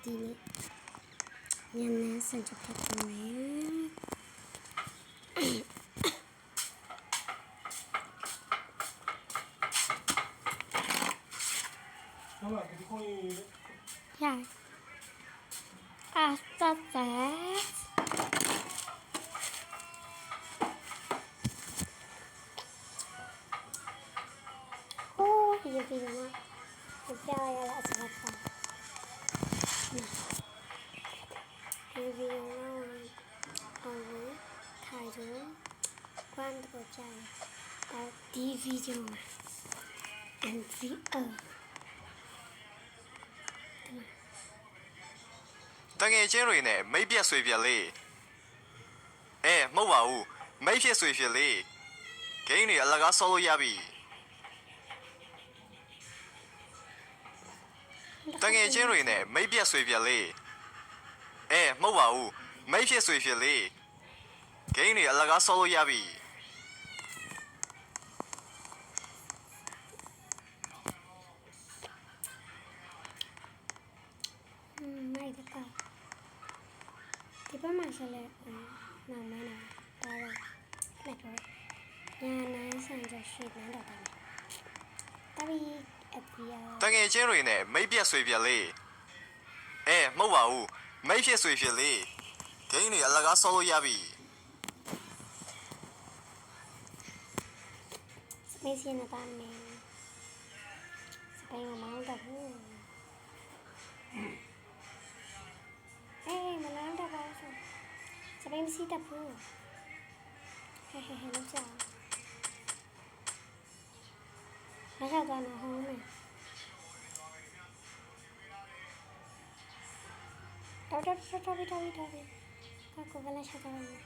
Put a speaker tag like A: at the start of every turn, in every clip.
A: ဒီနေ့ညနေစံချက်ဖတ်မယ်Yeah. After that, oh, you know, the guy is what that. You know, title, grand project, division, and the earth.
B: တငယ်ချင်းတွေနဲ့မိတ်ပြက်ဆွေပြက်လေးမဟုတ်ပါဘူးမိတ်ဖြစ်ဆွေဖြစ်လေးဂိမ်းတွေအလကားဆောလို့ရပြီတငယ်ချင်းတွေနဲ့မိတ်ပြက်ဆွေပြက်လေးမဟုတ်ပါဘူးမိတ်ဖြစ်ဆွေဖြစ်လေးဂိမ်းတွေအလကားဆောလို့ရပြီ
A: မိုက်တကဒီဘက်မှာဆက်လက်နာမနာတော့လက်တော့ညာနန်းဆန်ချက်ရှိနန်းတော့တယ်တပီအပီယာ
B: တငယ်ချင်းတွေနဲ့မိတ်ပြက်ဆွေပြက်လေးမဟုတ်ပါဘူးမိတ်ဖြစ်ဆွေဖြစ်လေးဂိမ်းတွေအလကားဆောလို့ရပြီ
A: စပေးစီနေတာမယ်စပေးမမောင်းတော့ဘူးမလန်းတော့ပါဘူးစပေးမစီတတ်ဘူးဟဲလောက်ကြမရတော့နော်ဟောင်းမယ်တော်ကာကိုကလည်းချက်တော့မယ်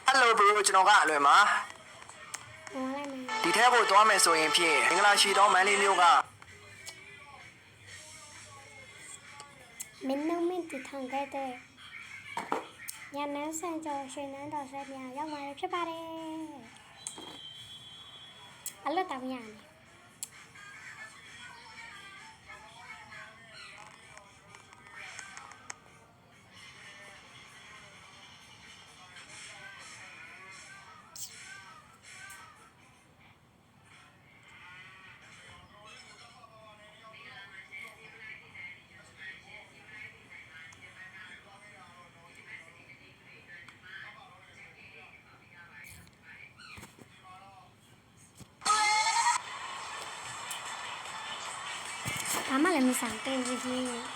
C: Hello bro ကျွန်တော်ကအလွယ်မှာဒီထဲကိုသွားမယ်ဆိုရင်ဖြင့်မင်္ဂလာရှိသောမန္တလေးမြို့က
A: မင်းနှုံးမင်းတီထောင်ခဲ့တဲ့ညနန်းဆန်ကျော်ရွှေနန်းတော်ဆက်များရောက်လာရဖြစ်ပါတယ်အလွတ်တောင်ရနေဘာမှလည်းမဆောင်တင်ကြည့်ဘူး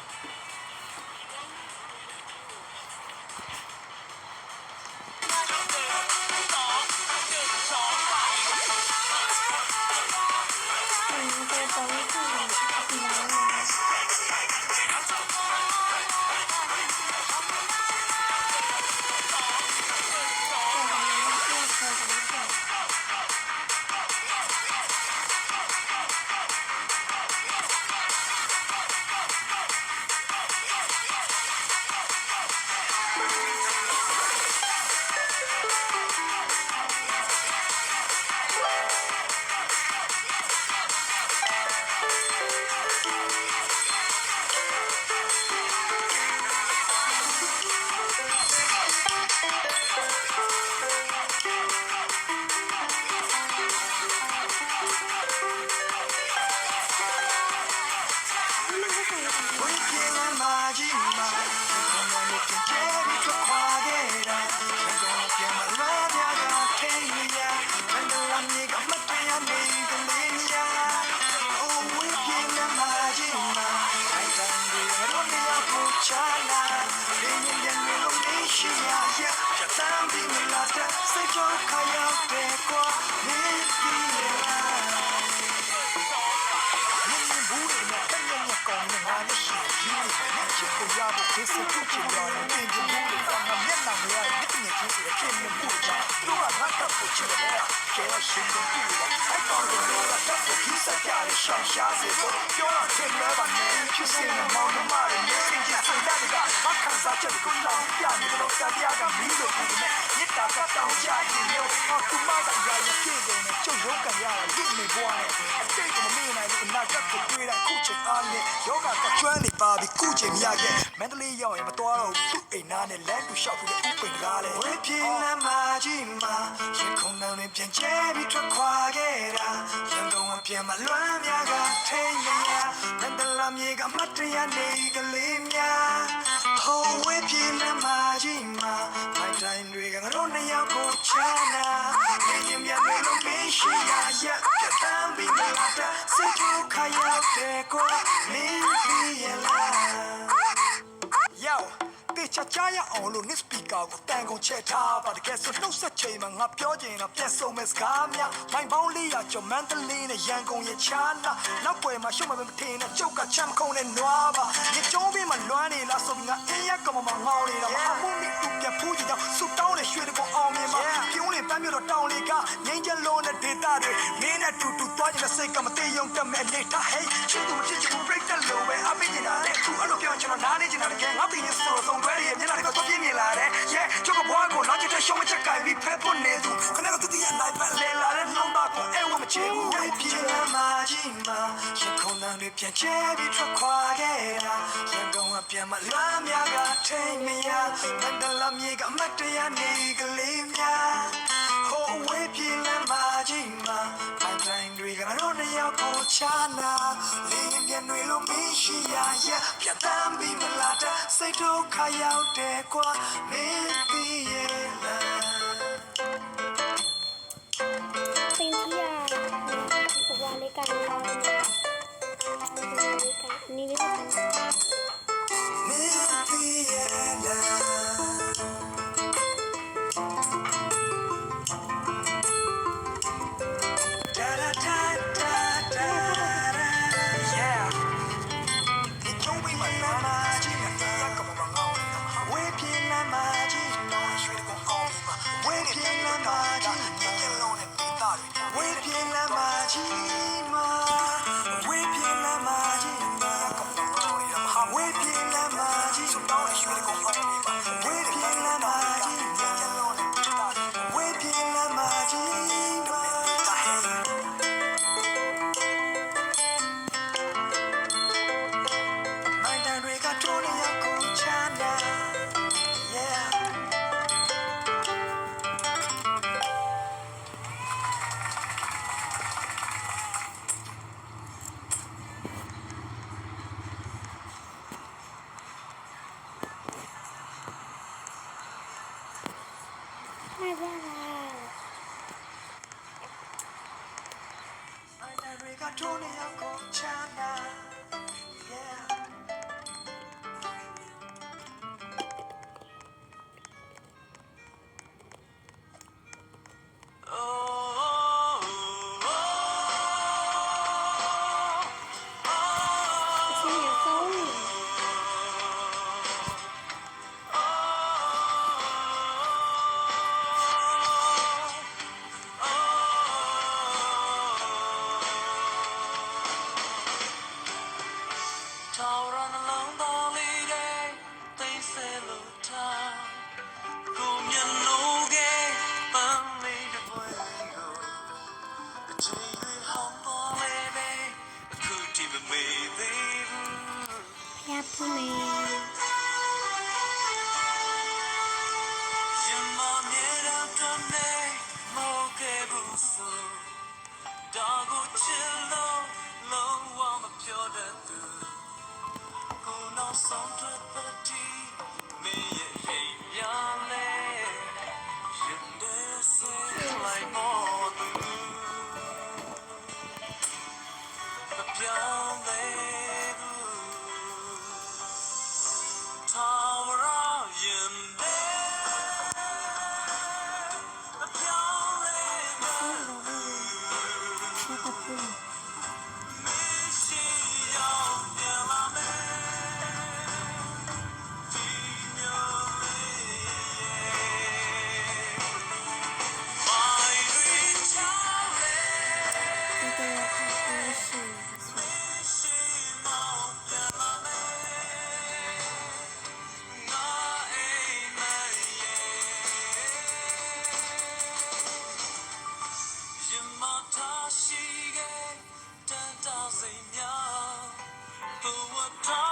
D: ချင်ရတယ်တင်ချင်ဘူးလေငါမျက်နှာမရတဲ့ညစ်ချင်းဆိုတဲ့ခင်နေမှုကြောင့်သူကငါတပ်ကိုချစ်တယ်ကဲရှင်ကိုပြည့်တယ်အဲ့ကောင်ကတော့တပ်ကိုကြီးစကြရရှောင်းရှားစေဖို့ပြောတော့တင်လဲပါနေဖြစ်စင်တဲ့မောင်နှမတွေမျက်စိကျစိတ်ဓာတ်ကဘာခံစားချက်ကိုလောင်ပြနေလို့တရားကမီးလို့ပြောနေမြစ်တာကတောင်းချရင်မျိုးဟောသူမကရာရပြည့်ကုန်နဲ့ကျုပ်ရုံးကရတာလိမ့်နေပွားနဲ့အတိတ်ကမမေ့နိုင်ဘူးအနာဂတ်ကိုတွေးတာခုချိန်အားနဲ့ယောဂကကျွမ်းနေပါပြီခုချိန်မရခဲ့မန္တလေးရောက်ရင်မတော်တော့သူ့အိမ်သားနဲ့လမ်းတူလျှောက်ပြီးဥပိန်ကားလေဝေးပြင်းလမ်းမကြီးမှာရင်ခုန်နှောင်းနဲ့ပြန်ကျဲပြီးထွက်ခွာခဲ့တာရန်ကုန်ကပြန်မလွမ်းများကထိန်များမန္တလာမြေကမတ်တရနေကလေးများဟိုဝေးပြင်းလမ်းမကြီးမှာမိုင်းတိုင်းတွေကငါတို့နှစ်ယောက်ကိုချမ်းသာနေရင်ပြန်မလို့မရှိရရက်ပြတ်တမ်းပြီးမလာတဲ့စိတ်ကိုခါရောက်တဲ့ကိုမင်းပြီးရလားYo, teacher chaya on lo ni speaker ko tang kong che tha ba de ke so no set chain ma nga pyo jin na pyan so mes ka mya mai baung li ya cho mentally ne yan kong ye cha na nak pwe ma shou ma me thin na chok ka cham khong ne nwa ba ye chong bi ma lwan ni la so bi nga in ya ka ma ma ngao ni da ma mu ni tu pya phu ji da su taw ne shwe de ko aung mi ma pyong ni pan myo do taw li ka nyin chen lo ne data de ni ne tu tu twa ji la sai ka ma te yong ta me ne ta hey chi tu chi chi break the low way a bi ji da de tu a lo pyo chon na ni ji na de ke nga ti ni so so ready မျက်နှာတွေကပြင်းနေလာတယ် yeah ကျုပ်ကဘွားကိုနောက်ကျတဲ့ရှုံးမချက်ကင်ပြီးဖက်ဖို့နေသူခဏကတည်းကနိုင်ပါလေလာတဲ့နှောင်းသားကိုအဲဝမချေဘူးပြင်းလာမှကြီးမှာရင်ခုန်တန်းတွေပြန်ချဲပြီးထွက်ခွာခဲ့တာရန်ကုန်ကပြန်မလာများကထိန်မရမန္တလာမြေကအမတ်တရားနေကလေးများဟိုဝေးပြင်းလာမှကြီးမှာမိုင်းတိုင်းတွေကငါတို့နှစ်ယောက်ကိုချာနာလေးရင်ပြန်တွေလို့မရှိရရဲ့ပြတ်တမ်းပြီးမလာတဲ့စိတ်တို့ခါရောက်တဲ့ကွာမင်းပြီးရဲ့လား
A: Thank you. Wale ka na. Nili ka na.
D: မင်းပြီးရဲ့လားda da da da da yeah 你终于慢慢嘛，今天你也跟我忙我偏难嘛，今天学的功好嘛，我偏难嘛，今天也老能地大的，我偏难嘛，今嘛，我偏难嘛，今嘛，我偏难嘛，今从到了学的功好嘛，我偏难嘛，今天也老能地大的，我偏难嘛，今嘛，大黑。
A: Hi, Bella.
D: Yeah.
A: It's in your phone.
E: Tauran along the lady, they say luta. Kumyan loge, pamli de fuego. The tea home for lady, a cootie be baby.
A: Happy man.
E: Yama mera tone, moke buso. Dago chillo, low on the pure death. Now some tripati me ye yale yende se lai mo tu pyao le gu tawra yende pyao le gu me shi yao ya la me 我